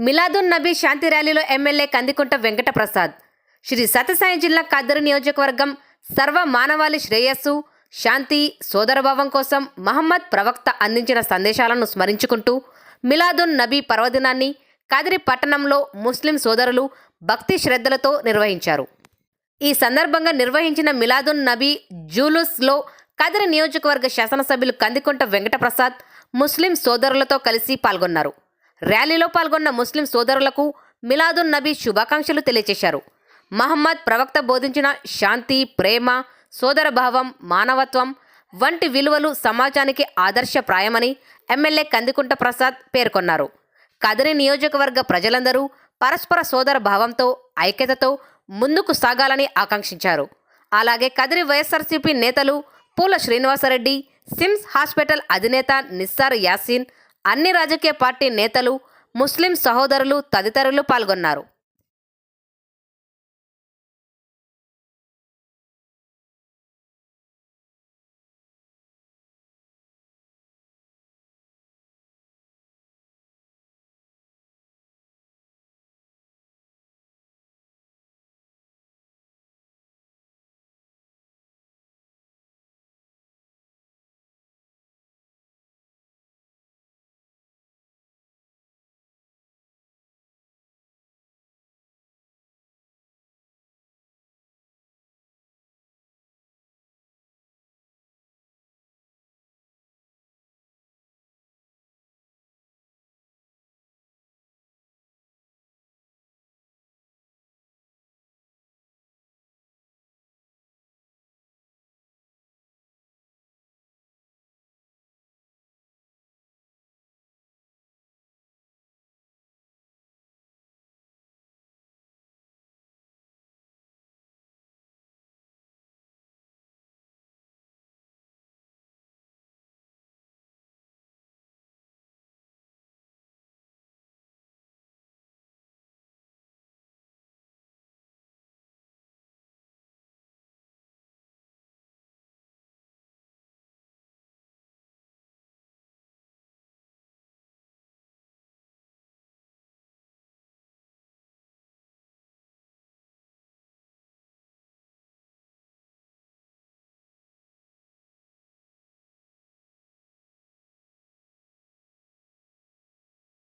మిలాదున్ నబీ శాంతి ర్యాలీలో ఎమ్మెల్యే కందికుంట వెంకట ప్రసాద్. శ్రీ సత్యసాయి జిల్లా కద్దరు నియోజకవర్గం సర్వ మానవాళి శ్రేయస్సు, శాంతి, సోదరభావం కోసం మహమ్మద్ ప్రవక్త అందించిన సందేశాలను స్మరించుకుంటూ మిలాదున్ నబీ పర్వదినాన్ని కదిరి పట్టణంలో ముస్లిం సోదరులు భక్తి శ్రద్ధలతో నిర్వహించారు. ఈ సందర్భంగా నిర్వహించిన మిలాదున్ నబీ జూలూస్లో కదిరి నియోజకవర్గ శాసనసభ్యులు కందికుంట వెంకటప్రసాద్ ముస్లిం సోదరులతో కలిసి పాల్గొన్నారు. ర్యాలీలో పాల్గొన్న ముస్లిం సోదరులకు మిలాదున్ నబీ శుభాకాంక్షలు తెలియజేశారు. మహమ్మద్ ప్రవక్త బోధించిన శాంతి, ప్రేమ, సోదరభావం, మానవత్వం వంటి విలువలు సమాజానికి ఆదర్శప్రాయమని ఎమ్మెల్యే కందికుంట ప్రసాద్ పేర్కొన్నారు. కదిరి నియోజకవర్గ ప్రజలందరూ పరస్పర సోదర భావంతో, ఐక్యతతో ముందుకు సాగాలని ఆకాంక్షించారు. అలాగే కదిరి వైఎస్ఆర్సీపీ నేతలు పూల శ్రీనివాసరెడ్డి, సిమ్స్ హాస్పిటల్ అధినేత నిస్సార్ యాసీన్, అన్ని రాజకీయ పార్టీ నేతలు, ముస్లిం సహోదరులు తదితరులు పాల్గొన్నారు.